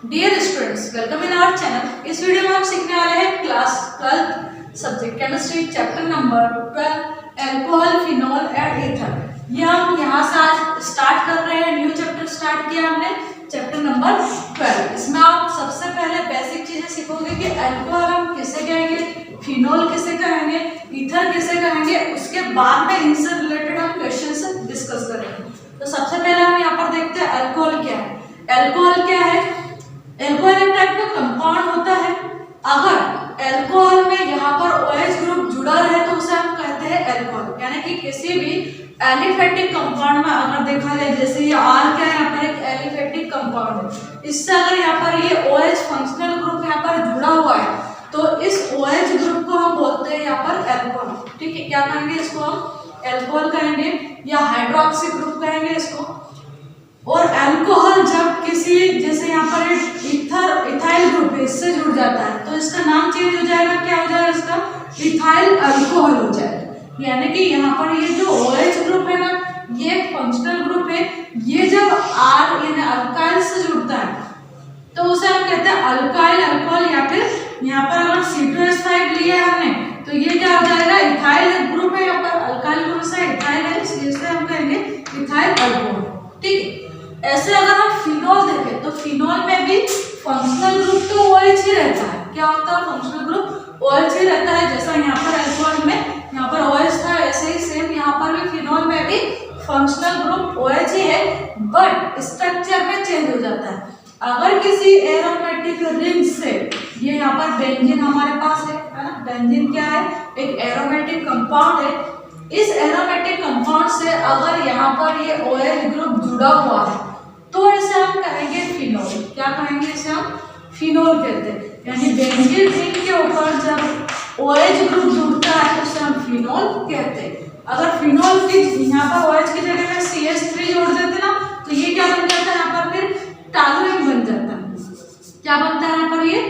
Dear students, welcome in our channel. इस video में हम सीखने वाले हैं class 12 subject chemistry chapter number 12 alcohol, phenol and ether. ये हम यहाँ से आज स्टार्ट कर रहे हैं, न्यू चैप्टर स्टार्ट किया हमने, चैप्टर नंबर 12। इसमें आप सबसे पहले बेसिक चीजें सीखोगे कि अल्कोहल हम किसे कहेंगे, फिनॉल किसे कहेंगे, ईथर किसे कहेंगे। उसके बाद में इनसे रिलेटेड हम क्वेश्चन डिस्कस करेंगे। तो सबसे पहले हम यहाँ पर देखते हैं अल्कोहल क्या है। अल्कोहल क्या है? अल्कोहल एक टाइप का कंपाउंड होता है। अगर अल्कोहल में यहाँ पर OH ग्रुप जुड़ा रहे तो उसे हम कहते हैं अल्कोहल। यानी कि किसी भी एलिफेटिक कंपाउंड में अगर देखा जाए, जैसे ये R क्या है, यहाँ पर एक एलिफेटिक कंपाउंड है, इससे अगर यहाँ पर ये OH फंक्शनल ग्रुप यहाँ पर जुड़ा हुआ है तो इस OH ग्रुप को हम बोलते हैं यहाँ पर अल्कोहल। ठीक है, क्या कहेंगे इसको? हम अल्कोहल कहेंगे या हाइड्रोक्सी ग्रुप कहेंगे इसको। और अल्कोहल जब किसी, जैसे यहाँ पर इथाइल ग्रुप है, इससे जुड़ जाता है तो इसका नाम चेंज हो जाएगा। क्या हो जाएगा इसका? इथाइल अल्कोहल हो जाएगा। यानी कि यहाँ पर ये जो OH ग्रुप है ना, ये फंक्शनल ग्रुप है। ये जब R यानी अल्काइल से जुड़ता है तो उसे हम कहते हैं अल्काइल अल्कोहल। या फिर यहाँ पर अगर C2H5 लिया है हमने तो ये क्या हो जाएगा? इथाइल ग्रुप है। यहाँ पर अल्काइल ग्रुप से इथाइल है, इसलिए हम कहेंगे इथाइल अल्कोहल। ठीक है। ऐसे अगर हम फिनॉल देखें तो फिनॉल में भी फंक्शनल ग्रुप तो OH ही रहता है। क्या होता है? फंक्शनल ग्रुप OH ही रहता है। जैसा यहाँ पर अल्कोहल में यहाँ पर OH था, ऐसे ही सेम यहाँ पर भी फिनॉल में भी फंक्शनल ग्रुप OH ही है, बट स्ट्रक्चर में चेंज हो जाता है। अगर किसी एरोमेटिक रिंग से, ये यहाँ पर बेंजीन हमारे पास है ना, बेंजीन क्या है? एक एरोमेटिक कंपाउंड है। इस एरोमेटिक कंपाउंड से अगर यहाँ पर ये OH ग्रुप जुड़ा हुआ है तो इसे हम कहेंगे फिनॉल। क्या कहेंगे? इसे हम फिनॉल कहते हैं। यानी बेंजीन रिंग के ऊपर जब OH ग्रुप जुड़ता है तो उसे हम फिनॉल कहते हैं। अगर फिनॉल की यहाँ पर OH की जगह में CH3 जोड़ देते ना तो ये क्या बन जाता है? यहाँ पर फिर टॉलुएन बन जाता है। क्या बनता है यहाँ पर? ये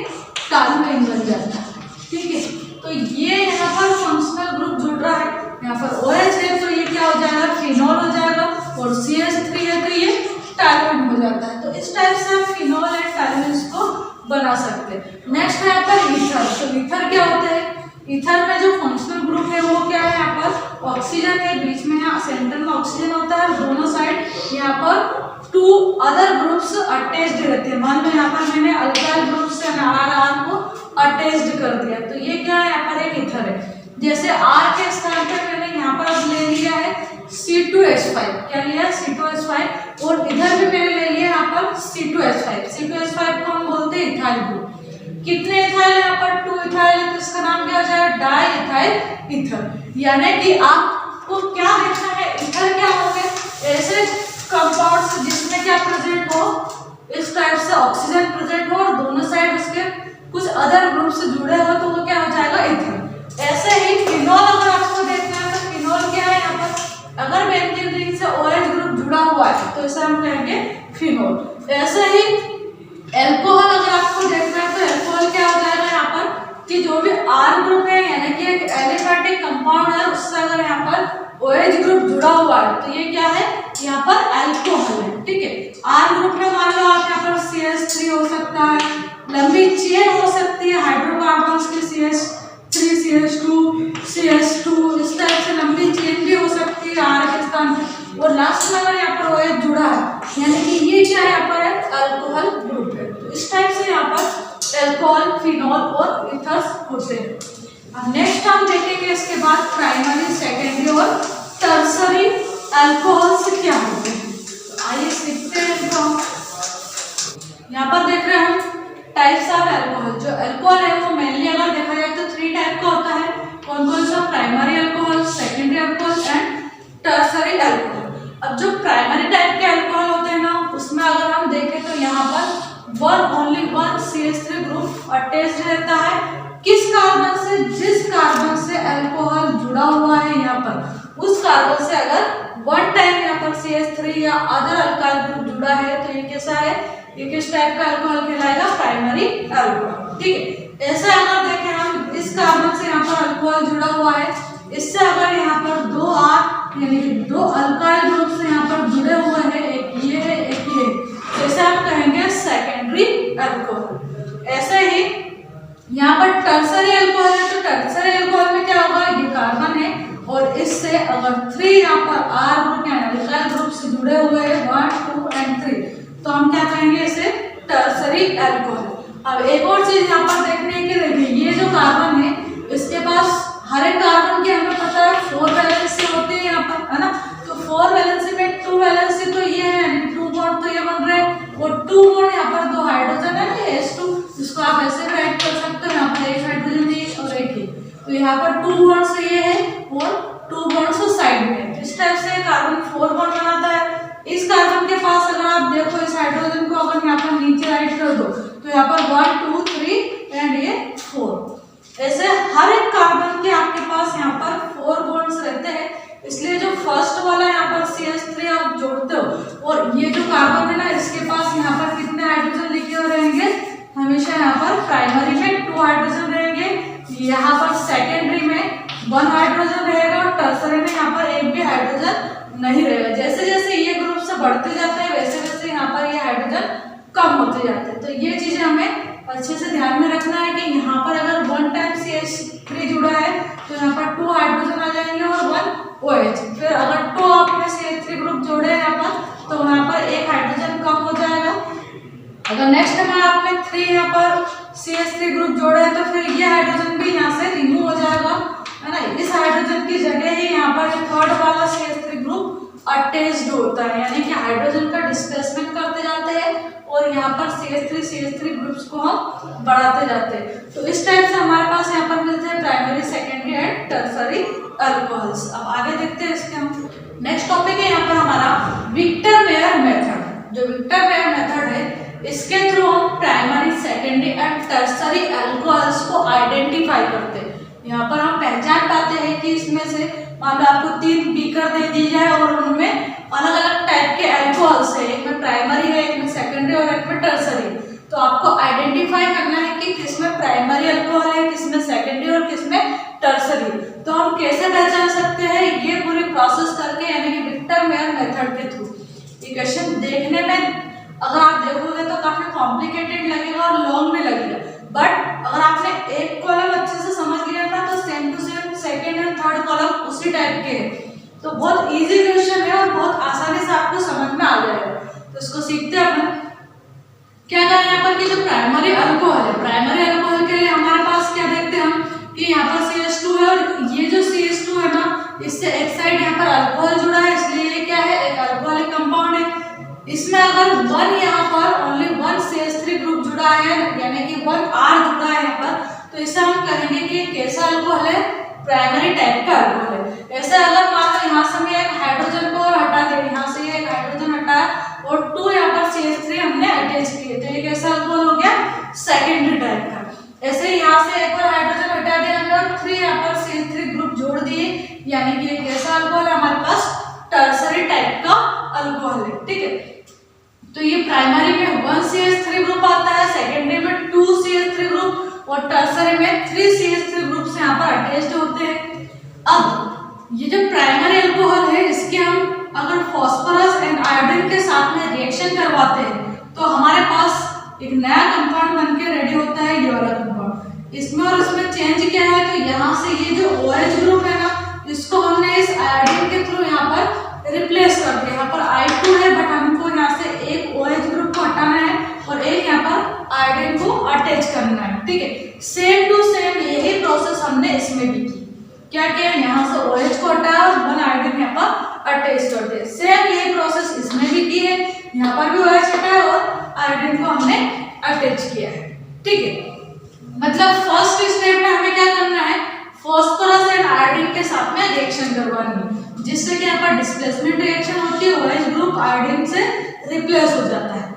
टॉलुएन बन जाता है। ठीक है, तो ये यहाँ पर फंक्शनल ग्रुप जुड़ रहा है, यहाँ पर OH है तो ये क्या हो जाएगा? फिनॉल हो जाएगा। और CH3 है तो ये टॉलुएन हो जाता है। तो इस टाइप से हम फिनॉल एंड टॉलुएंस को बना सकते हैं। नेक्स्ट है यहाँ पर ईथर। तो ईथर क्या होता है? ईथर में जो फंक्शनल ग्रुप है वो क्या है? यहाँ पर ऑक्सीजन है, बीच में यहाँ सेंटर में ऑक्सीजन होता है, दोनों साइड यहाँ पर 2 अदर ग्रुप्स अटैच्ड रहते हैं। मान लो यहाँ पर मैंने अल्काइल ग्रुप से R को अटैच्ड कर दिया तो ये क्या है? यहाँ पर एक ईथर है। जैसे R के स्थान पर मैंने यहाँ पर अब ले लिया है C2H5। क्या लिया? C2H5। और इधर भी मैंने ले लिया यहाँ पर C2H5। C2H5 को हम बोलते हैं इथाइल ग्रुप। कितने इथाइल यहाँ पर? 2 इथाइल है तो इसका नाम क्या हो जाएगा? Di ethyl ether. यानी कि आपको क्या देखना है? ईथर क्या होंगे? ऐसे कंपाउंड्स जिसमें क्या प्रेजेंट हो, इस टाइप से ऑक्सीजन प्रेजेंट हो और दोनों साइड उसके कुछ अदर ग्रुप से जुड़े हो तो वो क्या हो जाएगा? ईथर। ऐसे ही फिनॉल अगर आपको देखना है तो फिनॉल क्या है? यहाँ पर अगर बेंजीन रिंग से OH ग्रुप जुड़ा हुआ है तो इसे हम कहेंगे फिनॉल। ऐसे ही अल्कोहल अगर आपको देखना है तो अल्कोहल क्या हो जाएगा यहाँ पर कि जो भी R ग्रुप है यानी कि एक एलिफेटिक कंपाउंड है, उससे अगर यहाँ पर OH ग्रुप जुड़ा हुआ है तो ये क्या है? यहाँ पर अल्कोहल है। ठीक है, R ग्रुप में मान लो आप यहाँ पर CH3 हो सकता है, लंबी चेन हो सकती है हाइड्रोकार्बन्स की, CH3 CH2 CH2, इस टाइप से लंबी चेन भी हो सकती है R के स्थान पे। और लास्ट में अगर यहाँ पर OH जुड़ा है यानी कि ये क्या है? यहाँ पर एक अल्कोहल ग्रुप है। तो इस टाइप से यहाँ पर अल्कोहल, फिनॉल और ईथर्स होते हैं। अब नेक्स्ट हम देखेंगे इसके बाद प्राइमरी, सेकेंडरी और टर्सरी अल्कोहल्स क्या होते हैं। तो आइए सीखते हैं इनको। यहाँ पर देख रहे हैं हम टाइप्स ऑफ अल्कोहल। जो अल्कोहल है वो मेनली अगर देखा जाए तो 3 टाइप का होता है। कौन कौन सा? Primary alcohol, secondary alcohol and tertiary alcohol. अब जो प्राइमरी टाइप के अल्कोहल होते हैं ना, उसमें अगर हम देखें तो यहाँ पर only one CH3 group attached रहता है। किस कार्बन से? जिस कार्बन से अल्कोहल जुड़ा हुआ है यहाँ पर, उस कार्बन से अगर वन टाइम यहाँ पर CH3 या अदर अल्काइल ग्रुप जुड़ा है तो ये कैसा है? ये किस टाइप का अल्कोहल कहलाएगा? Primary alcohol. ठीक है, ऐसा अगर देखें हम, इस कार्बन से यहाँ पर अल्कोहल जुड़ा हुआ है, इससे अगर यहाँ पर 2 R यानी कि 2 अल्काइल ग्रुप से यहाँ पर जुड़े हुए हैं, एक ये है एक ये, जैसे हम कहेंगे सेकेंडरी अल्कोहल। ऐसे ही यहाँ पर टर्सरी अल्कोहल है, तो टर्सरी अल्कोहल में क्या होगा, ये कार्बन है और इससे अगर 3 यहाँ पर R ग्रुप या अल्काइल ग्रुप से जुड़े हुए हैं 1, 2 और 3, तो हम क्या कहेंगे इसे टर्सरी अल्कोहल। अब एक और चीज यहाँ पर देखने की, देखिए ये जो कार्बन है इसके पास हर एक कार्बन की हमें पता है 4 वैलेंसी होती है यहाँ पर, है ना। तो 4 वैलेंसी में 2 वैलेंसी तो ये है, 2 बॉन्ड तो ये बन रहे हैं और 2 बॉन्ड यहाँ पर 2 हाइड्रोजन है ना, H2, जिसको आप ऐसे भी राइट कर सकते हो, यहाँ पर एक हाइड्रोजन है और एक ही, तो यहाँ पर 2 बॉन्ड से ये है और 2 बॉन्ड से साइड में, इस टाइप से कार्बन 4 बॉन्ड बनाता है। इस कार्बन के पास अगर आप देखो इस हाइड्रोजन को अगर यहाँ पर नीचे राइट कर दो तो यहाँ पर 1, 2, 3 एंड ये 4, ऐसे हर एक कार्बन के आपके पास यहाँ पर 4 बॉन्ड्स रहते हैं। इसलिए जो फर्स्ट वाला यहाँ पर CH3 आप जोड़ते हो और ये जो कार्बन है ना इसके पास यहाँ पर कितने हाइड्रोजन लिखे हुए रहेंगे, हमेशा यहाँ पर प्राइमरी में 2 हाइड्रोजन रहेंगे, यहाँ पर सेकेंडरी में 1 हाइड्रोजन रहेगा और टर्सरी में यहाँ पर एक भी हाइड्रोजन नहीं रहेगा। जैसे जैसे ये ग्रुप से बढ़ते जाते हैं वैसे वैसे यहाँ पर ये हाइड्रोजन कम होते जाते हैं। तो ये चीजें हमें अच्छे से ध्यान में रखना है कि यहाँ पर अगर 1 टाइम CH3 जुड़ा है तो यहाँ पर 2 हाइड्रोजन आ जाएंगे और 1 OH। फिर अगर 2 आपने CH3 ग्रुप जोड़े हैं यहाँ पर तो वहाँ पर एक हाइड्रोजन कम हो जाएगा। अगर नेक्स्ट में आपने 3 यहाँ पर CH3 ग्रुप जोड़े हैं तो फिर ये हाइड्रोजन भी यहाँ से रिमूव हो जाएगा, है ना। इस हाइड्रोजन की जगह ही यहाँ पर 3rd वाला CH3 ग्रुप अटैच्ड होता है, यानी कि हाइड्रोजन का डिस्प्लेसमेंट करते जाते हैं और यहाँ पर CH3 ग्रुप्स को हम बढ़ाते जाते हैं। तो इस टाइप से हमारे पास यहाँ पर मिलते हैं primary, secondary and tertiary alcohols. अब आगे देखते हैं इसके हम नेक्स्ट टॉपिक है यहाँ पर हमारा विक्टर मेयर मेथड। जो विक्टर मेयर मेथड है इसके थ्रू हम primary, secondary and tertiary alcohols को आइडेंटिफाई करते हैं। यहाँ पर हम पहचान पाते हैं कि इसमें से मान लो आपको 3 बीकर दे दी जाए और उनमें अलग अलग टाइप के अल्कोहल्स है, एक में प्राइमरी है, एक में सेकेंडरी और एक में टर्सरी। तो आपको आइडेंटिफाई करना है कि किसमें प्राइमरी अल्कोहल है, किसमें सेकेंडरी और किसमें टर्सरी। तो हम कैसे पहचान सकते हैं, ये पूरी प्रोसेस करके, यानी कि विक्टर मेयर मेथड के थ्रू। ये क्वेश्चन देखने में अगर आप देखोगे तो काफी कॉम्प्लिकेटेड लगेगा और लॉन्ग भी लगेगा, बट अगर आपने एक कॉलम अच्छे से समझ लिया ना तो same to same second and third column उसी टाइप के हैं। तो बहुत इजी क्वेश्चन है और बहुत आसानी से आपको समझ में आ जाएगा। तो इसको सीखते हैं अपन। क्या करें यहाँ पर कि जो प्राइमरी अल्कोहल है, प्राइमरी अल्कोहल के लिए हमारे पास क्या देखते हैं हम कि यहाँ पर CH2 है और ये जो CH2 है ना इससे एक साइड यहाँ पर अल्कोहल जुड़ा है, इसलिए ये क्या है, एक अल्कोहलिक कंपाउंड है। इसमें अगर 1 यहाँ पर ओनली 1 CH3 ग्रुप जुड़ा है, यानी कि 1 R जुड़ा है यहाँ पर, तो इसे हम कहेंगे कि कैसा अल्कोहल है, प्राइमरी टाइप का अल्कोहल है। ऐसे अगर मान लो यहाँ से मैं एक हाइड्रोजन को हटा दे, यहाँ से ये एक हाइड्रोजन हटाया और 2 यहाँ पर CH3 हमने अटैच किए, तो ये कैसा अल्कोहल हो गया, सेकेंडरी टाइप का। ऐसे यहाँ से एक और हाइड्रोजन हटा दिया हमने और 3 यहाँ पर CH3 ग्रुप जोड़ दिए, यानी कि ये कैसा अल्कोहल है, हमारे पास टर्सरी टाइप का अल्कोहल है। ठीक है, तो ये प्राइमरी में 1 CH3 ग्रुप आता है, सेकेंडरी में 2 CH3 ग्रुप और टर्सरी में 3 CH3 ग्रुप से यहाँ पर अटैच्ड होते हैं। अब ये जो प्राइमरी अल्कोहल है इसके हम अगर फास्फोरस एंड आयोडीन के साथ में रिएक्शन करवाते हैं तो हमारे पास एक नया कंपाउंड बनके रेडी होता है, ये वाला कंपाउंड। इसमें और इसमें चेंज क्या है, तो यहाँ से ये जो OH ग्रुप है ना इसको हमने इस आयोडीन के थ्रू यहाँ पर रिप्लेस कर दिया। यहाँ पर I2 है बट हमको यहाँ से एक OH ग्रुप को हटाना है और एक यहाँ पर आयोडीन को अटैच करना है। ठीक है, सेम टू सेम यही प्रोसेस हमने इसमें भी की। क्या किया, यहाँ से OH को हटाया और 1 आयोडीन यहाँ पर अटैच कर दिया। सेम यही प्रोसेस इसमें भी की है, यहाँ पर भी OH हटाया और आयोडीन को हमने अटैच किया है। ठीक है, मतलब फर्स्ट स्टेप में हमें क्या करना है, फास्फोरस एंड आयोडीन के साथ में रिएक्शन करवानी है, जिससे कि यहाँ पर डिस्प्लेसमेंट रिएक्शन होती है, OH ग्रुप आयोडीन से रिप्लेस हो जाता है।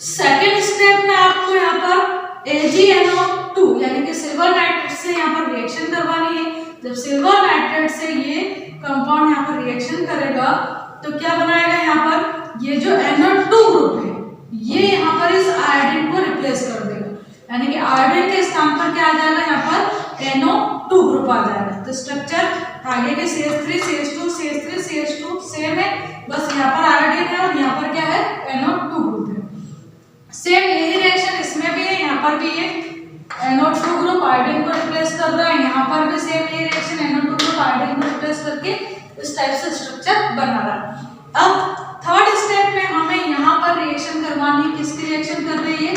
सेकेंड स्टेप में आपको यहाँ पर AgNO2 यानी कि सिल्वर नाइट्रेट से यहाँ पर रिएक्शन करवानी है। जब सिल्वर नाइट्रेट से ये कंपाउंड यहाँ पर रिएक्शन करेगा तो क्या बनाएगा, यहाँ पर ये जो NO2 ग्रुप है ये यहाँ पर इस आयोडीन को रिप्लेस कर देगा, यानी कि आयोडीन के स्थान पर क्या आ जाएगा, यहाँ पर NO2 ग्रुप आ जाएगा। तो स्ट्रक्चर आगे के CH3 CH2 CH3 CH2 same है, बस यहाँ पर आयोडीन है और यहाँ पर क्या है, NO2 ग्रुप है। सेम यही रिएक्शन इसमें पर भी ये NO2 ग्रुप आयोडीन को रिप्लेस कर रहा है, यहाँ पर भी सेम ये रिएक्शन NO2 ग्रुप आयोडीन को रिप्लेस करके इस टाइप से स्ट्रक्चर बना रहा है। अब थर्ड स्टेप में हमें यहाँ पर रिएक्शन करवानी है, किसकी रिएक्शन कर रही है,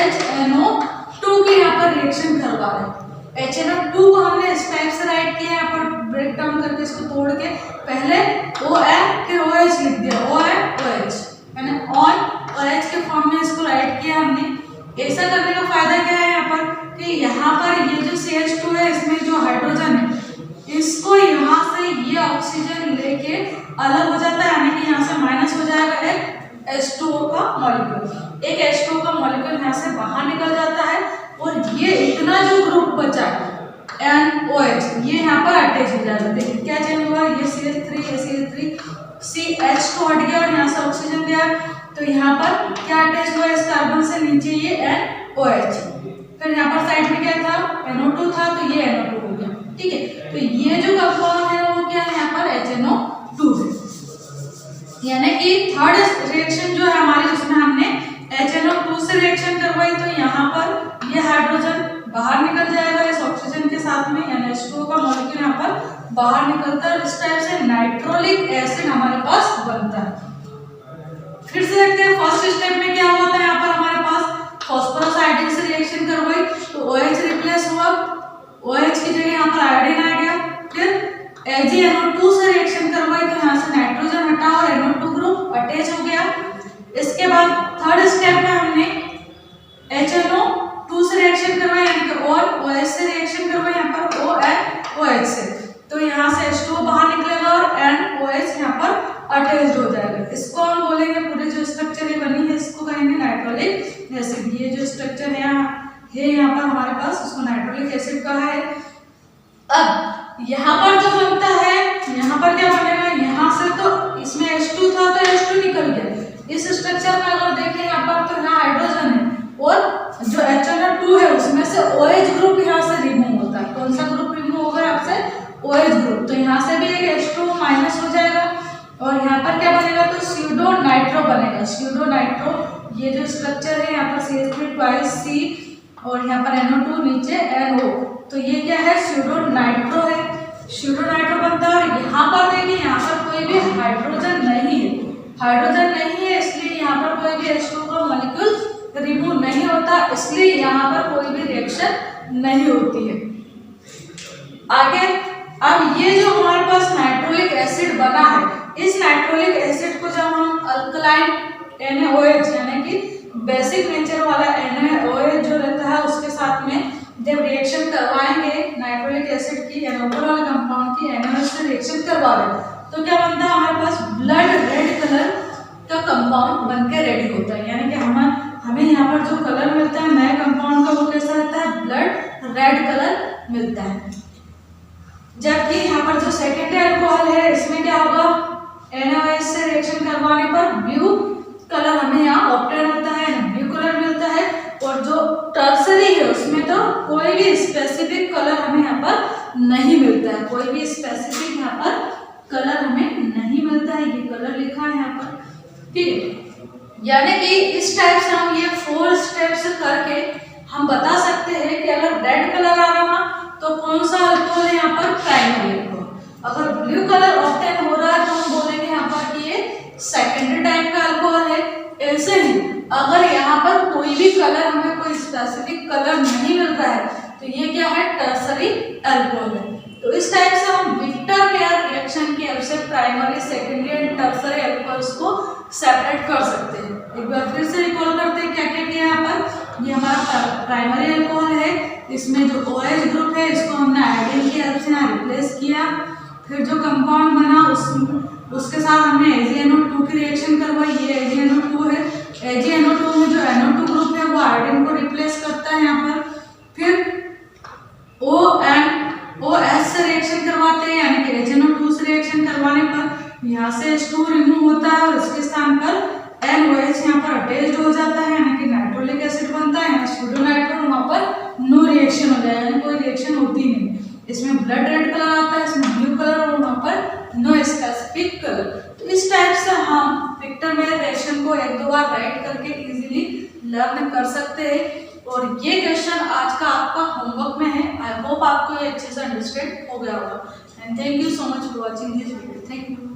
HNO2 की यहाँ पर रिएक्शन करवा रहे हैं। HNO2 को हमने इस टाइप से राइट किया है, यहाँ पर ब्रेक डाउन करके इसको तोड़ के पहले ON फिर OH लिख दिया, OH यानी ऑन OH के फॉर्म में इसको राइट किया हमने। ऐसा करने का फायदा क्या है यहाँ पर कि यहाँ पर ये जो CH2 है इसमें जो हाइड्रोजन है इसको यहाँ से ये ऑक्सीजन लेके अलग हो जाता है, यानी कि यहाँ से माइनस हो जाएगा एक H2O का मॉलिक्यूल, एक H2O का मॉलिक्यूल यहाँ से बाहर निकल जाता है और ये इतना जो ग्रुप बचा है NOH ये यहाँ पर अटैच हो जाएगा। देखिए क्या चेंज हुआ, ये CH3 ये CH3 CH2 हट गया और यहाँ से ऑक्सीजन गया, तो यहाँ पर क्या अटैच हुआ इस कार्बन से नीचे ये NOH, फिर यहाँ पर साइड में क्या था NO2 था तो ये NO2 हो गया, ठीक है। तो ये जो कंपाउंड है वो क्या है यहाँ पर HNO2 है, यानी कि थर्ड रिएक्शन जो है हमारी उसमें हमने HNO2 से रिएक्शन करवाई, तो यहाँ पर ये हाइड्रोजन बाहर निकल जाएगा इस ऑक्सीजन के साथ में, यानी H2O का मॉलिक्यूल यहाँ पर बाहर निकलता है, इस टाइप से नाइट्रोलिक एसिड हमारे पास बनता है। फिर से देखते हैं फर्स्ट स्टेप में क्या हुआ था, यहाँ पर हमारे पास फास्फोरस आयोडीन से रिएक्शन करवाई तो OH रिप्लेस हुआ, OH की जगह यहाँ पर आयोडीन आ गया, फिर AgNO2 से रिएक्शन करवाई तो यहाँ से नाइट्रोजन हटा और NO2 ग्रुप अटैच हो गया। इसके बाद थर्ड स्टेप में हमने HNO2 से रिएक्शन करवाई, यानी कि OH से रिएक्शन करवाई यहाँ पर OH से, तो यहाँ से H2O बाहर निकलेगा और NOH यहाँ पर अटैच हो जाएगा। इसको हम बोलेंगे पूरे जो स्ट्रक्चर ये बनी है इसको कहेंगे नाइट्रोलिक एसिड। ये जो स्ट्रक्चर है यहाँ पर हमारे पास उसको नाइट्रोलिक एसिड कहा है। अब यहाँ पर जो बनता है यहाँ पर क्या बनेगा, यहाँ से तो इसमें H2 था तो H2 निकल गया, इस स्ट्रक्चर में अगर देखें यहाँ पर तो यहाँ हाइड्रोजन है और जो HNO2 है उसमें से OH ग्रुप यहाँ से रिमूव होता है। कौन सा ग्रुप रिमूव होगा आपसे, OH ग्रुप, तो यहाँ से भी एक H2 माइनस हो जाएगा और यहाँ पर क्या बनेगा तो स्यूडो नाइट्रो बनेगा, स्यूडो नाइट्रो। ये जो स्ट्रक्चर है यहाँ पर CH3 ट्वाइस C और यहाँ पर NO2 नीचे NO, तो ये क्या है स्यूडो नाइट्रो है, स्यूडो नाइट्रो बनता है। और यहाँ पर देखिए यहाँ पर कोई भी हाइड्रोजन नहीं है, हाइड्रोजन नहीं है इसलिए यहाँ पर कोई भी H2O का मॉलिक्यूल रिमूव नहीं होता, इसलिए यहाँ पर कोई भी रिएक्शन नहीं होती है। आगे अब ये जो हमारे पास नाइट्रोलिक एसिड बना है, इस नाइट्रोलिक एसिड को जब हम अल्कलाइन NaOH यानी कि बेसिक नेचर वाला NaOH जो रहता है उसके साथ में जब रिएक्शन करवाएंगे नाइट्रोलिक एसिड की ऊपर वाले कंपाउंड की NaOH से रिएक्शन करवा रहे तो क्या बनता है हमारे पास ब्लड रेड कलर का कंपाउंड बनके रेडी होता है, यानी कि हमें यहाँ पर जो कलर मिलता है नए कंपाउंड का वो कैसा रहता है, ब्लड रेड कलर मिलता है। जबकि यहाँ पर जो सेकेंडरी अल्कोहल है इसमें क्या होगा, NaOH से रिएक्शन करवाने पर ब्लू कलर हमें यहाँ ऑब्टेन होता है, ब्लू कलर मिलता है। और जो टर्सरी है उसमें तो कोई भी स्पेसिफिक कलर हमें यहाँ पर नहीं मिलता है, कोई भी स्पेसिफिक यहाँ पर कलर हमें नहीं मिलता है, ये कलर लिखा है यहाँ पर, ठीक है। यानी कि इस टाइप से हम ये 4 स्टेप्स करके हम बता सकते हैं कि अगर रेड कलर आ रहा तो कौन सा अल्कोहल है यहाँ पर प्राइमरी अल्कोहल, अगर ब्लू कलर ऑब्टेन हो रहा है तो हम बोलेंगे यहाँ पर कि ये सेकेंडरी टाइप का अल्कोहल है। ऐसे ही अगर यहाँ पर कोई भी कलर हमें कोई स्पेसिफिक कलर नहीं मिल रहा है तो ये क्या है, टर्सरी अल्कोहल है। तो इस टाइप से हम विक्टर पेयर रिएक्शन की हेल्प से primary secondary and tertiary alcohols को सेपरेट कर सकते हैं। एक बार फिर से रिकॉल करते हैं क्या क्या किया यहाँ पर। ये हमारा प्राइमरी अल्कोहल है, इसमें जो OH ग्रुप है इसको हमने आयोडीन की हेल्प से यहाँ रिप्लेस किया। फिर जो कंपाउंड बना उसके साथ हमने AgNO2 की रिएक्शन करवाई, ये AgNO2 है। AgNO2 में जो NO2 ग्रुप है वो आयोडीन को रिप्लेस करता है यहाँ पर। फिर OH से रिएक्शन करवाते हैं, यानी कि HNO2 से रिएक्शन करवाने पर यहाँ से H2 रिमूव होता है और इसके स्थान पर NOH यहाँ पर अटैच्ड हो जाता है, यानी कि नाइट्रोलिक एसिड बनता है। यहाँ स्यूडो नाइट्रो, वहाँ पर नो रिएक्शन हो जाएगा, यानी कोई रिएक्शन होती नहीं। इसमें ब्लड रेड कलर आता है, इसमें ब्लू कलर और वहाँ पर नो स्पेसिफिक कलर। तो इस टाइप से हम विक्टर पेयर रिएक्शन को 1-2 बार राइट करके इजीली लर्न कर सकते हैं। और ये क्वेश्चन आज का आपका होमवर्क में है। आई होप आपको ये अच्छे से अंडरस्टैंड हो गया होगा। And thank you so much for watching this video. Thank you.